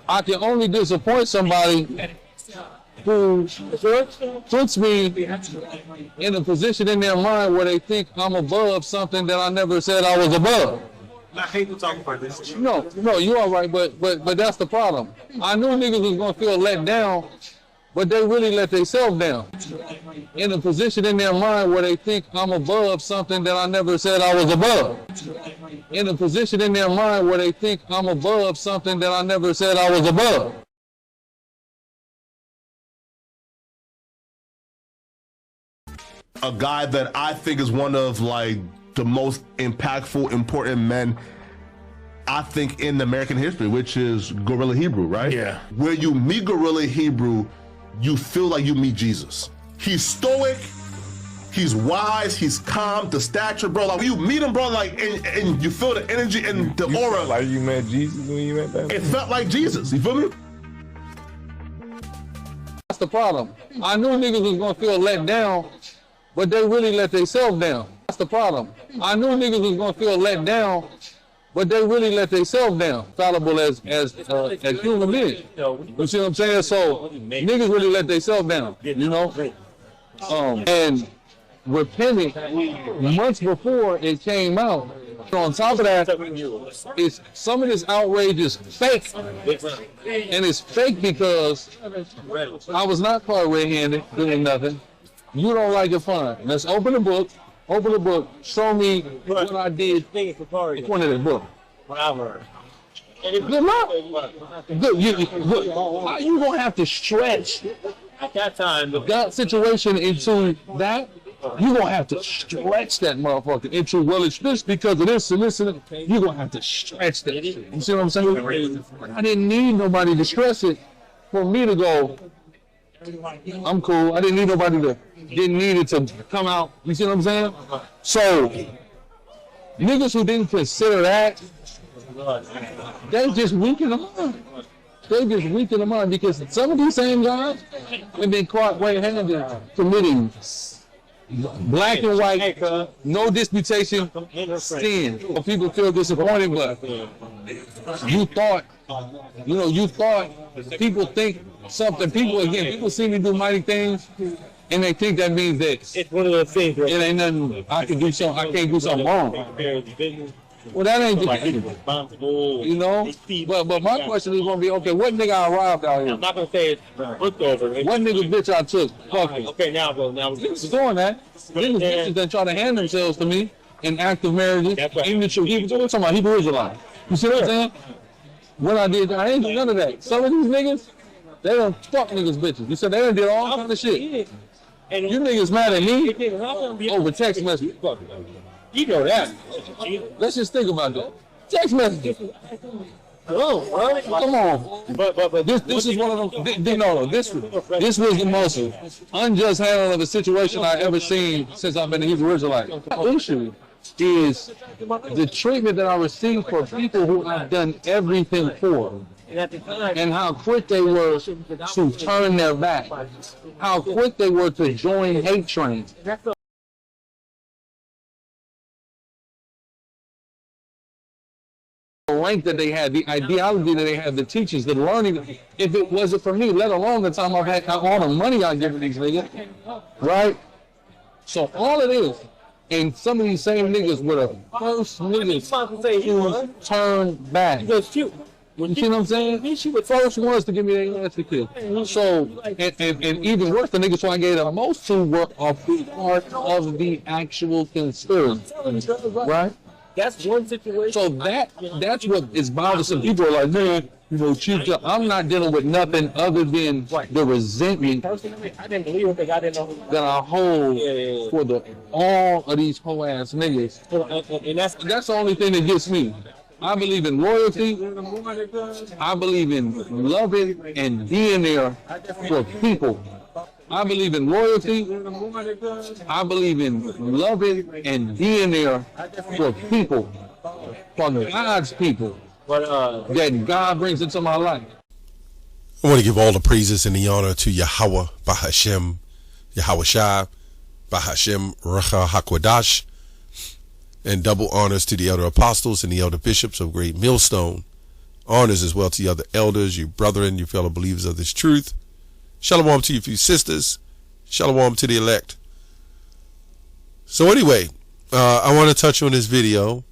I can only disappoint somebody who puts me in a position in their mind where they think I'm above something that I never said I was above. I hate to talk about this. No, you all right, but that's the problem. I knew niggas was gonna feel let down, but they really let themselves down. In a position in their mind where they think I'm above something that I never said I was above. In a position in their mind where they think I'm above something that I never said I was above. A guy that I think is one of like the most impactful, important men, I think, in American history, which is Grla Hebrew, right? Yeah. Where you meet Grla Hebrew, you feel like you meet Jesus. He's stoic, he's wise, he's calm, the stature, bro. Like when you meet him, bro, like and you feel the energy and the aura. Like you met Jesus when you met that? It felt like Jesus, you feel me? That's the problem. I knew niggas was gonna feel let down, but they really let themselves down. That's the problem. I knew niggas was gonna feel let down, but they really let themselves down. Fallible as human beings. You see what I'm saying? So niggas really let themselves down, you know? And repenting months before it came out. On top of that, it's some of this outrage is fake. And it's fake because I was not caught red-handed doing nothing. You don't like it, fine. Let's open the book. Open the book. Show me what I did in front of the book. Good luck. Good. You gonna have to stretch At that time, that situation into that. You gonna have to stretch that motherfucker into, well, it's this because of this and this and that. You gonna have to stretch that. You see what I'm saying? I didn't need nobody to stress it for me to go, I'm cool. I didn't need nobody to, didn't need it to come out. You see what I'm saying? So, niggas who didn't consider that, they just weaken them up. They just weaken them up because some of these same guys have been caught red-handed committing black and white, no disputation, sin. People feel disappointed, but you thought people think something. People see me do mighty things, and they think that means that it's one of those things. It ain't nothing. I can't do something wrong. Well, that ain't the case, you know. But my question is gonna be, okay, what nigga I arrived out here? I'm not gonna say it's looked over. What nigga bitch I took? Fuck it. Okay, now Niggas doing that. Niggas bitches that try to hand themselves to me in active marriages. Even the truth. We're talking about Hebrew Israelite. You see what I'm saying? What I did, I ain't do none of that. Some of these niggas, they done fuck niggas bitches. You said they done did all kind of shit. And you niggas mad at me over text message. You know that. Let's just think about that. Text messages. Oh, come on. But this is one of them. This was the most unjust handling of a situation I've ever seen since I've been a Hebrew Israelite. The issue is the treatment that I received for people who I've done everything for. And how quick they were to turn their back. How quick they were to join hate trains. The rank that they had, the ideology that they had, the teachings, the learning. If it wasn't for me, let alone the time I've had all the money I give these niggas, right? So all it is, and some of these same niggas were the first niggas to turn back. You see what I'm saying? The first ones to give me their ass to kill. So, and even worse, the niggas who I gave the most to were a part of the actual conspiracy, right? That's one situation. So that's what is bothersome. People are like, man, you know, Chief, I'm not dealing with nothing other than the resentment Personally, I didn't believe it because I didn't know that I hold for all of these whole ass niggas. And that's the only thing that gets me. I believe in loyalty. I believe in loving and being there for people. I believe in loyalty. I believe in loving and being there for people, for God's people that God brings into my life. I want to give all the praises and the honor to Yahweh, Bahashem, Yahweh Shai, Bahashem, Racha HaKodash, and double honors to the elder apostles and the elder bishops of Great Millstone, Honors as well to you other elders, you brethren, you fellow believers of this truth. Shalom to you few sisters. Shalom to the elect. So anyway, I want to touch on this video.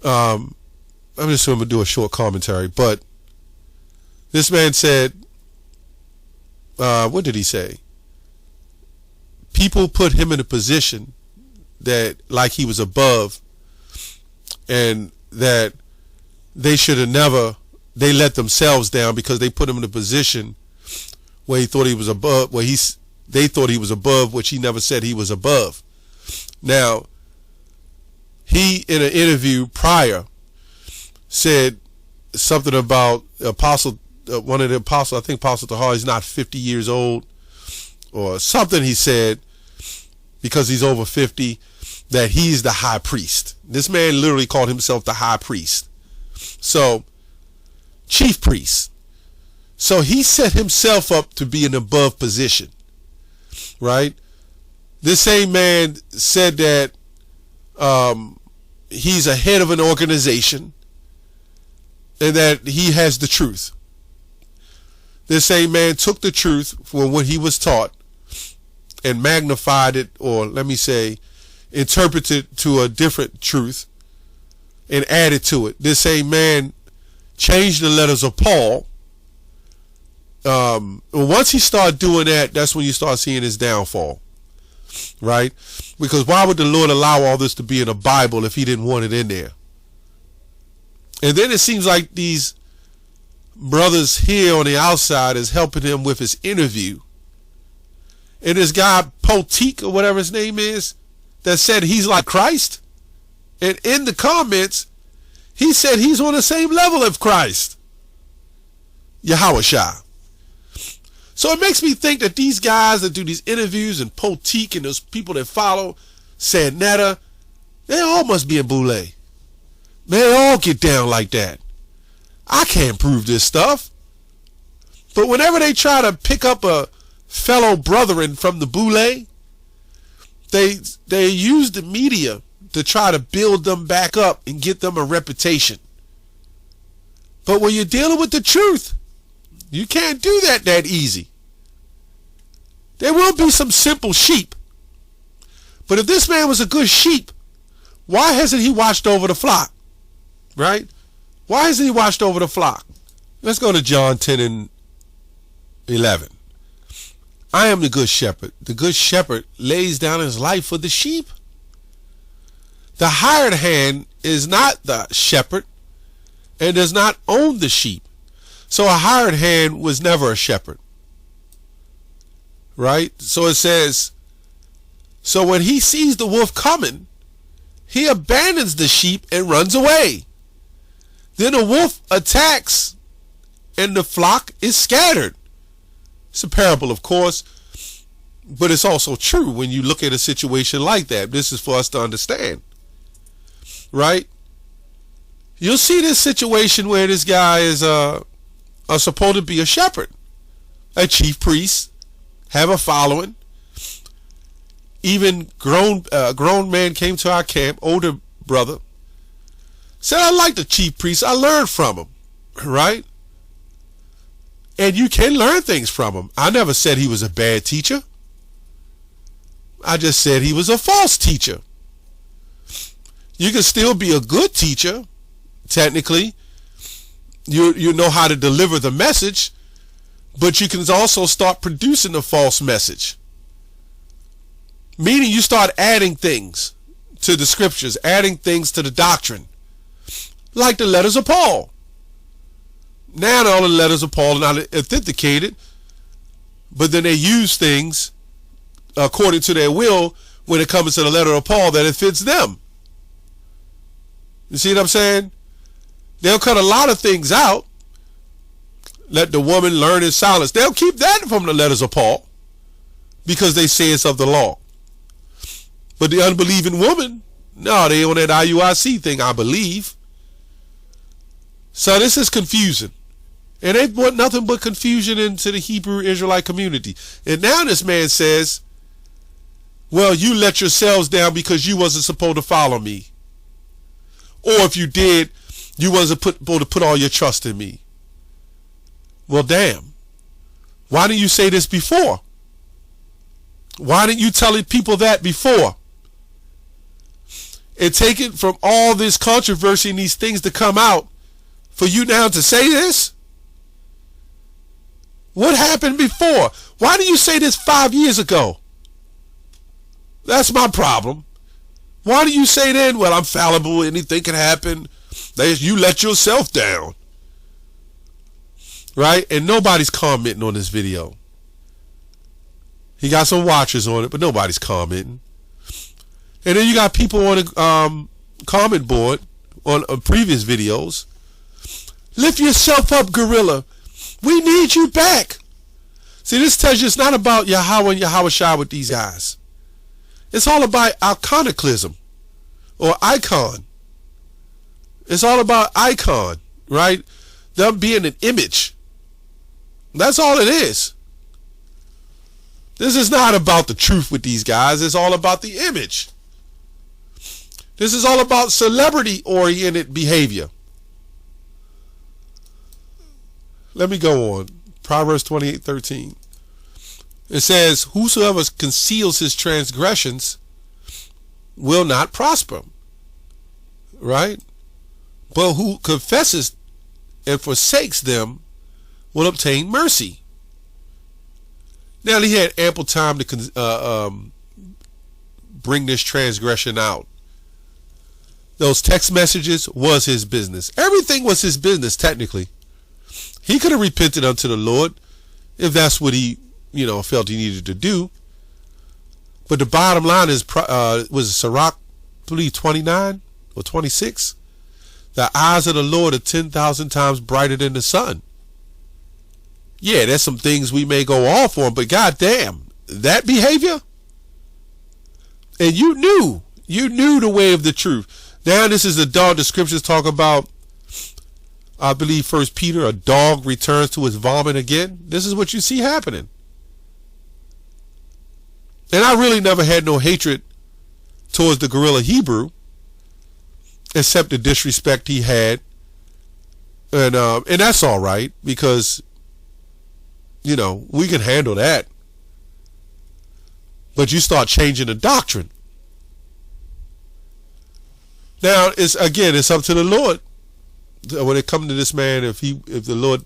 I'm just going to do a short commentary, but this man said, what did he say? People put him in a position that like he was above, and that they should have never, they let themselves down because they put him in a position where he thought he was above, where they thought he was above, which he never said he was above. Now, he, in an interview prior, said something about Apostle, one of the apostles, I think Apostle Tahar, is not 50 years old, or something he said, because he's over 50, that he's the high priest. This man literally called himself the high priest. So, chief priest. So he set himself up to be in above position, right? This same man said that he's a head of an organization and that he has the truth. This same man took the truth from what he was taught and magnified it, or let me say, interpreted to a different truth and added to it. This same man changed the letters of Paul. Once he started doing that, that's when you start seeing his downfall, right? Because why would the Lord allow all this to be in a Bible if he didn't want it in there? And then it seems like these brothers here on the outside is helping him with his interview. And this guy, Potique, or whatever his name is, that said he's like Christ. And in the comments, he said he's on the same level of Christ. Yahushua. So it makes me think that these guys that do these interviews, and Potique and those people that follow Sandetta, they all must be in Boule. They all get down like that. I can't prove this stuff. But whenever they try to pick up a fellow brethren from the Boule, they use the media to try to build them back up and get them a reputation. But when you're dealing with the truth, you can't do that easy. There will be some simple sheep. But if this man was a good sheep, why hasn't he watched over the flock? Right? Why hasn't he watched over the flock? Let's go to John 10 and 11. I am the good shepherd. The good shepherd lays down his life for the sheep. The hired hand is not the shepherd and does not own the sheep. So a hired hand was never a shepherd. Right? So it says, so when he sees the wolf coming, he abandons the sheep and runs away. Then the wolf attacks and the flock is scattered. It's a parable, of course, but it's also true when you look at a situation like that. This is for us to understand. Right? You'll see this situation where this guy is supposed to be a shepherd, a chief priest, have a following. Even grown man came to our camp, older brother, said, I like the chief priest. I learned from him. Right? And you can learn things from him. I never said he was a bad teacher. I just said he was a false teacher. You can still be a good teacher, technically. You know how to deliver the message, but you can also start producing a false message. Meaning you start adding things to the scriptures, adding things to the doctrine, like the letters of Paul. Now all the letters of Paul are not authenticated, but then they use things according to their will when it comes to the letter of Paul that it fits them. You see what I'm saying? They'll cut a lot of things out. Let the woman learn in silence. They'll keep that from the letters of Paul because they say it's of the law. But the unbelieving woman, no, they on that IUIC thing, I believe. So this is confusing. And they brought nothing but confusion into the Hebrew Israelite community. And now this man says, well, you let yourselves down because you wasn't supposed to follow me. Or if you did, You wasn't supposed to put all your trust in me. Well, damn. Why didn't you say this before? Why didn't you tell people that before? And take it from all this controversy and these things to come out for you now to say this? What happened before? Why didn't you say this 5 years ago? That's my problem. Why do you say then, well, I'm fallible, anything can happen. You let yourself down. Right? And nobody's commenting on this video. He got some watchers on it, but nobody's commenting. And then you got people on the comment board on previous videos. Lift yourself up, Grla. We need you back. See, this tells you it's not about Yahweh and Yahweh Shai with these guys. It's all about iconoclasm or icon. It's all about icon, right? Them being an image. That's all it is. This is not about the truth with these guys. It's all about the image. This is all about celebrity-oriented behavior. Let me go on. Proverbs 28:13. It says, whosoever conceals his transgressions will not prosper. Right? But who confesses and forsakes them will obtain mercy. Now he had ample time to bring this transgression out. Those text messages was his business. Everything was his business, technically. He could have repented unto the Lord if that's what he, felt he needed to do. But the bottom line is, was Sirach, I believe 29 or 26? The eyes of the Lord are 10,000 times brighter than the sun. Yeah, there's some things we may go off on, but goddamn, that behavior? And you knew the way of the truth. Now this is the dog. The scriptures talk about, I believe 1 Peter, a dog returns to his vomit again. This is what you see happening. And I really never had no hatred towards the Grla Hebrew, except the disrespect he had. And that's all right, because, we can handle that. But you start changing the doctrine. Now, it's up to the Lord when it comes to this man, if the Lord,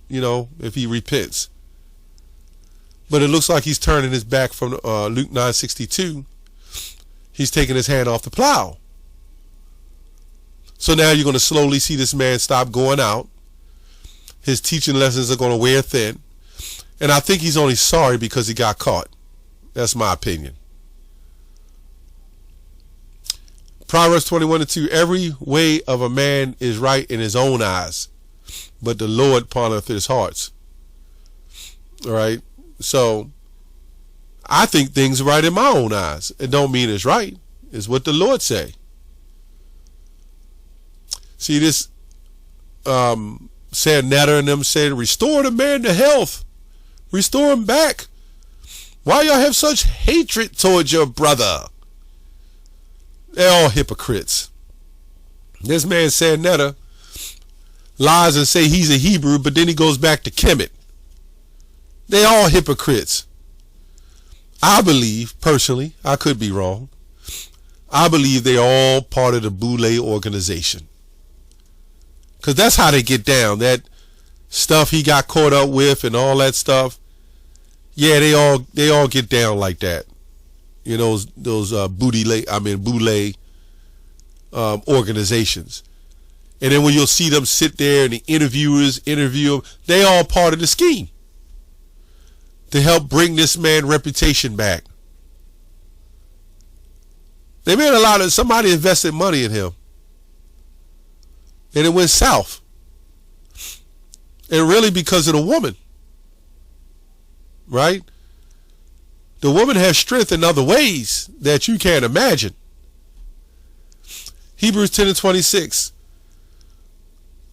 if he repents. But it looks like he's turning his back from Luke 9:62. He's taking his hand off the plow. So now you're going to slowly see this man stop going out. His teaching lessons are going to wear thin. And I think he's only sorry because he got caught. That's my opinion. Proverbs 21:2. Every way of a man is right in his own eyes, but the Lord pondereth his hearts. All right. So I think things are right in my own eyes. It don't mean it's right. It's what the Lord say. See, this said Netta and them said, restore the man to health. Restore him back. Why y'all have such hatred towards your brother? They're all hypocrites. This man said Netta lies and say he's a Hebrew, but then he goes back to Kemet. They all hypocrites. I believe, personally, I could be wrong, I believe they're all part of the Boule organization. Because that's how they get down. That stuff he got caught up with and all that stuff. Yeah, they all get down like that. Those Boule organizations. And then when you'll see them sit there and the interviewers interview them, they all part of the scheme to help bring this man reputation back. They made somebody invested money in him. And it went south. And really because of the woman. Right? The woman has strength in other ways that you can't imagine. Hebrews 10:26.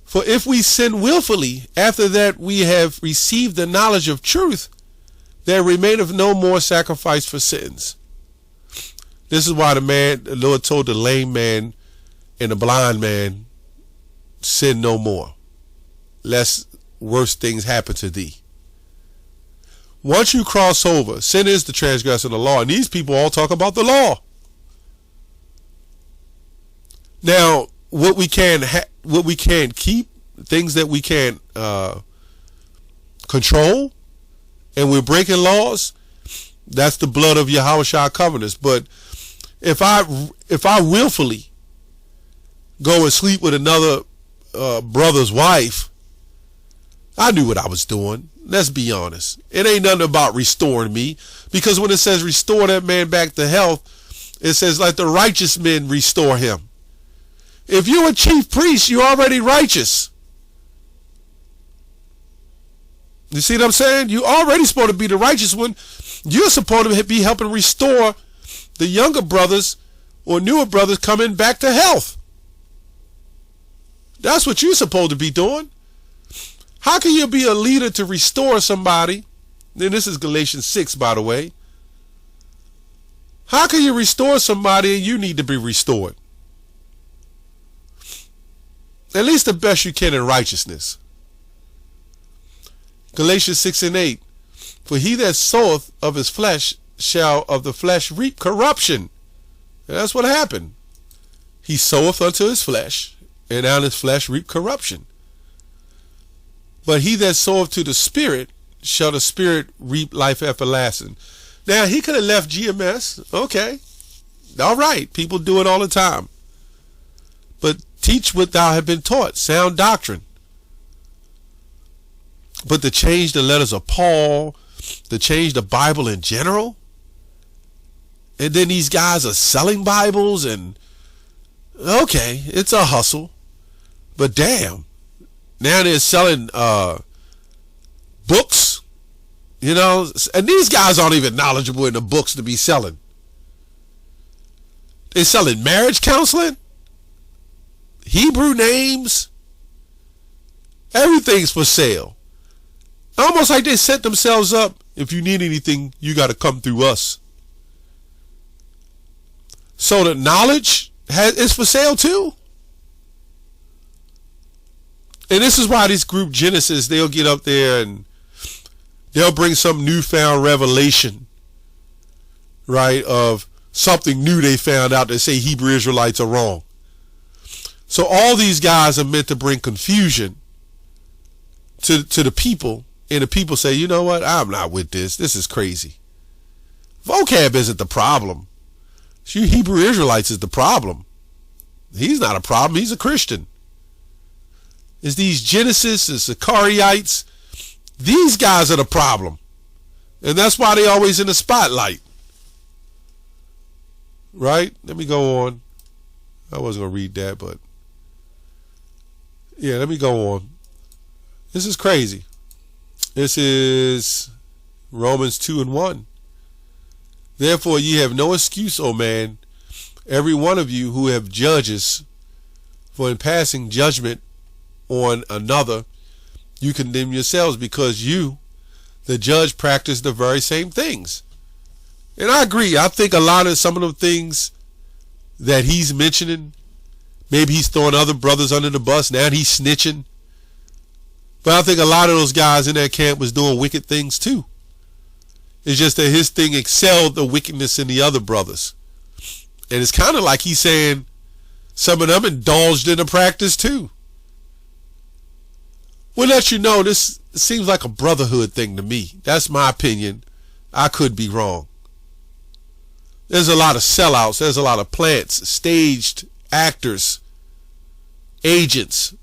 For if we sin willfully, after that we have received the knowledge of truth, there remaineth no more sacrifice for sins. This is why the Lord told the lame man and the blind man, sin no more, lest worse things happen to thee. Once you cross over, sin is the transgression of the law, and these people all talk about the law. Now, what we can keep, things that we can't control, and we're breaking laws, that's the blood of Yahushua covenants. But if I willfully go and sleep with another brother's wife, I knew what I was doing. Let's be honest. It ain't nothing about restoring me, because when it says restore that man back to health, it says like the righteous men restore him. If you're a chief priest, you're already righteous. You see what I'm saying? You're already supposed to be the righteous one. You're supposed to be helping restore the younger brothers or newer brothers coming back to health. That's what you're supposed to be doing. How can you be a leader to restore somebody? And this is Galatians 6, by the way. How can you restore somebody and you need to be restored? At least the best you can in righteousness. Galatians 6 and 8. For he that soweth of his flesh shall of the flesh reap corruption. And that's what happened. He soweth unto his flesh, and out of his flesh reap corruption. But he that soweth to the Spirit shall the Spirit reap life everlasting. Now, he could have left GMS. Okay. All right. People do it all the time. But teach what thou have been taught. Sound doctrine. But to change the letters of Paul, to change the Bible in general, and then these guys are selling Bibles, and okay, it's a hustle. But damn. Now they're selling books, you know, and these guys aren't even knowledgeable in the books to be selling. They're selling marriage counseling, Hebrew names, everything's for sale. Almost like they set themselves up. If you need anything, you got to come through us. So the knowledge is for sale too. And this is why this group Genesis, they'll get up there and they'll bring some newfound revelation, right, of something new they found out that say Hebrew Israelites are wrong. So all these guys are meant to bring confusion to the people, and the people say, you know what, I'm not with this. This is crazy. Vocab isn't the problem. You Hebrew Israelites is the problem. He's not a problem. He's a Christian. It's these Genesis and Sicariites. These guys are the problem. And that's why they always in the spotlight. Right? Let me go on. I wasn't going to read that, but yeah, let me go on. This is crazy. This is Romans 2 and 1. Therefore ye have no excuse, O man, every one of you who have judges, for in passing judgment on another, you condemn yourselves, because you, the judge, practice the very same things. And I agree. I think a lot of some of the things that he's mentioning, maybe he's throwing other brothers under the bus. Now he's snitching. But I think a lot of those guys in that camp was doing wicked things too. It's just that his thing excelled the wickedness in the other brothers. And it's kind of like he's saying some of them indulged in the practice too. We'll let you know, this seems like a brotherhood thing to me. That's my opinion. I could be wrong. There's a lot of sellouts. There's a lot of plants, staged actors, agents,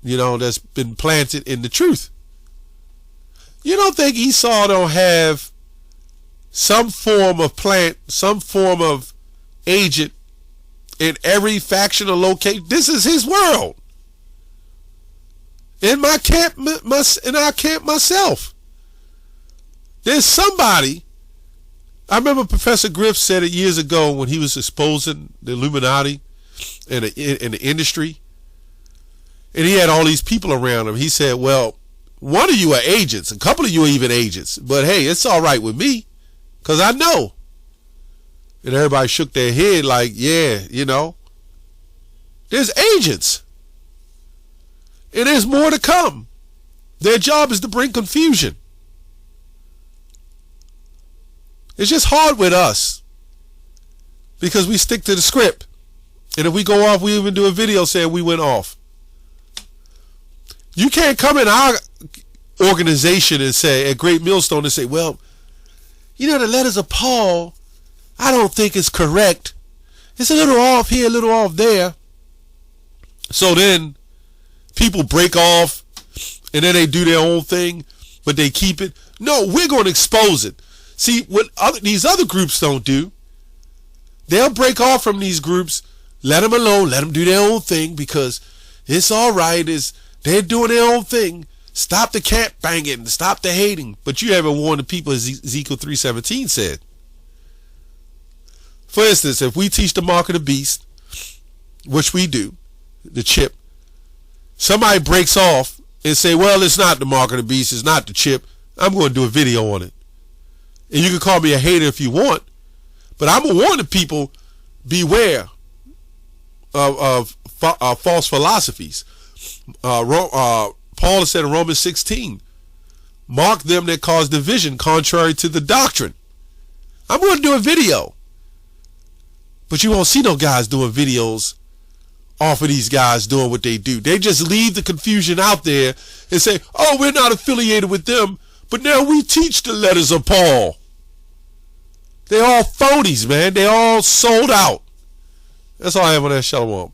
you know, that's been planted in the truth. You don't think Esau don't have some form of plant, some form of agent in every faction or location? This is his world. In my camp, in our camp myself, there's somebody. I remember Professor Griff said it years ago when he was exposing the Illuminati in the industry, and he had all these people around him. He said, well, one of you are agents, a couple of you are even agents, but hey, it's all right with me because I know. And everybody shook their head like, yeah, you know, there's agents. And there's more to come. Their job is to bring confusion. It's just hard with us because we stick to the script. And if we go off, we even do a video saying we went off. You can't come in our organization and say, at Great Millstone, and say, well, you know, the letters of Paul, I don't think it's correct. It's a little off here, a little off there. So then people break off and then they do their own thing, but they keep it. No, we're going to expose it. See, what these other groups don't do, they'll break off from these groups, let them alone, let them do their own thing because it's all right. They're doing their own thing. Stop the cat banging, stop the hating. But you haven't warned the people, as Ezekiel 3:17 said. For instance, if we teach the mark of the beast, which we do, the chip, somebody breaks off and say, well, it's not the mark of the beast, it's not the chip, I'm going to do a video on it. And you can call me a hater if you want, but I'm going to warn the people, beware of false philosophies. Paul has said in Romans 16, mark them that cause division contrary to the doctrine. I'm going to do a video. But you won't see no guys doing videos off of these guys doing what they do. They just leave the confusion out there and say, oh, we're not affiliated with them, but now we teach the letters of Paul. They're all phonies, man. They all sold out. That's all I have on that. Shalom.